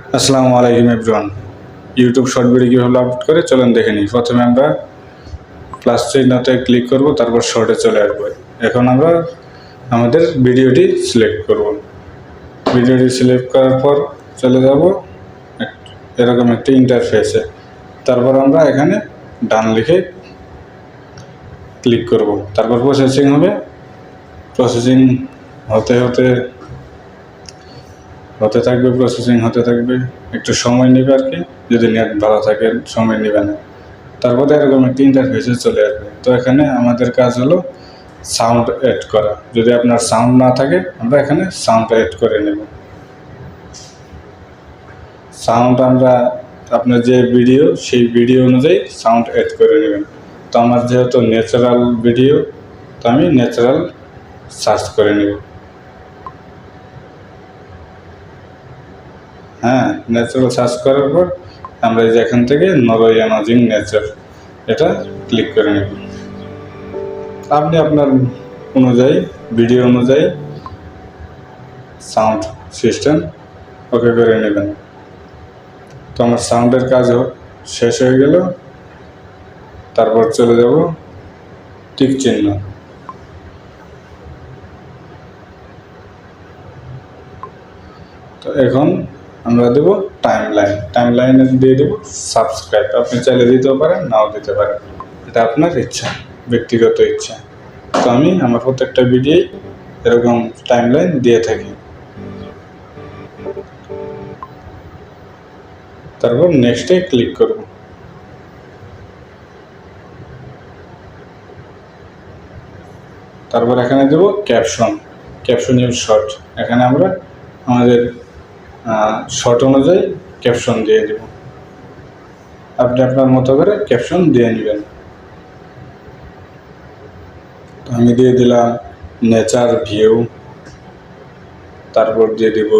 আসসালামু আলাইকুম everyone. YouTube short video কীভাবে আপলোড করে চলেন দেখে নিই। প্রথমে আমরা প্লাস চিহ্নতে ক্লিক করব, তারপর শর্টে চলে আসবো। এখন আমরা আমাদের ভিডিওটি সিলেক্ট করব। ভিডিওটি সিলেক্ট করার পর চলে যাব এরকম একটি ইন্টারফেসে। তারপর আমরা এখানে ডান লিখে ক্লিক করব। তারপর প্রসেসিং হবে। প্রসেসিং হতে হতে থাকবে, প্রসেসিং হতে থাকবে, একটু সময় নেবে আর কি। যদি নেট ভালো থাকে সময় নেবে না। তারপরে এরকম একটি ইন্টারফেসে চলে আসবে। তো এখানে আমাদের কাজ হলো সাউন্ড অ্যাড করা। যদি আপনার সাউন্ড না থাকে আমরা এখানে সাউন্ড অ্যাড করে নেব। সাউন্ড আমরা আপনার যে ভিডিও সেই ভিডিও অনুযায়ী সাউন্ড অ্যাড করে নেবেন। তো আমার যেহেতু ন্যাচারাল ভিডিও, তো আমি ন্যাচারাল সার্চ করে নেব। হ্যাঁ, ন্যাচারাল সার্চ করার পর আমরা এই যে এখান থেকে নরওয়ে অ্যামাজিং নেচার এটা ক্লিক করে নেব। আপনি আপনার অনুযায়ী ভিডিও অনুযায়ী সাউন্ড সিস্টেম ওকে করে নেবেন। তো আমার সাউন্ডের কাজ শেষ হয়ে গেল। তারপর চলে যাব টিক চিহ্ন। তো এখন আমরা দেব টাইমলাইন। টাইমলাইনে দিয়ে দেব সাবস্ক্রাইব। আপনি চাইলে দিতেও পারেন, নাও দিতে পারেন, এটা আপনার ইচ্ছা, ব্যক্তিগত ইচ্ছা। তো আমি আমার প্রত্যেকটা ভিডিওই এরকম টাইমলাইন দিয়ে থাকি। তারপর নেক্সটে ক্লিক করব। তারপর এখানে দেব ক্যাপশন, ক্যাপশন ইউজ শর্ট। এখানে আমরা আমাদের শর্ট অনুযায়ী ক্যাপশন দিয়ে দেব। আপনি আপনার মতো করে ক্যাপশন দিয়ে নেবেন। আমি দিয়ে দিলাম নেচার ভিউ, তারপর দিয়ে দেব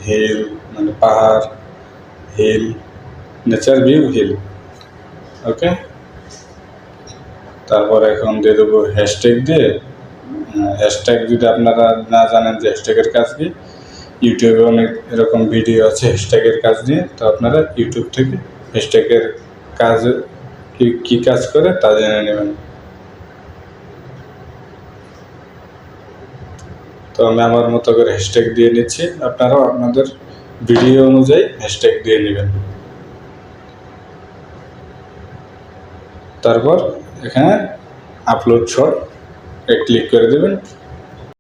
হিল, মানে পাহাড়, হিল, নেচার ভিউ, হিল। ওকে। তারপর এখন দিয়ে দেবো হ্যাশট্যাগ দিয়ে। হ্যাশট্যাগ যদি আপনারা না জানেন যে হ্যাশট্যাগের কাজ কি, ইউটিউবে অনেক এরকম ভিডিও আছে হ্যাশট্যাগের কাজ নিয়ে। তো আপনারা ইউটিউব থেকে হ্যাশট্যাগের কাজ কী কাজ করে তা জেনে নেবেন। তো আমি আমার মতো করে হ্যাশট্যাগ দিয়ে নিচ্ছি, আপনারাও আপনাদের ভিডিও অনুযায়ী হ্যাশট্যাগ দিয়ে নেবেন। তারপর এখানে আপলোড শর্ট ক্লিক করে দেবেন।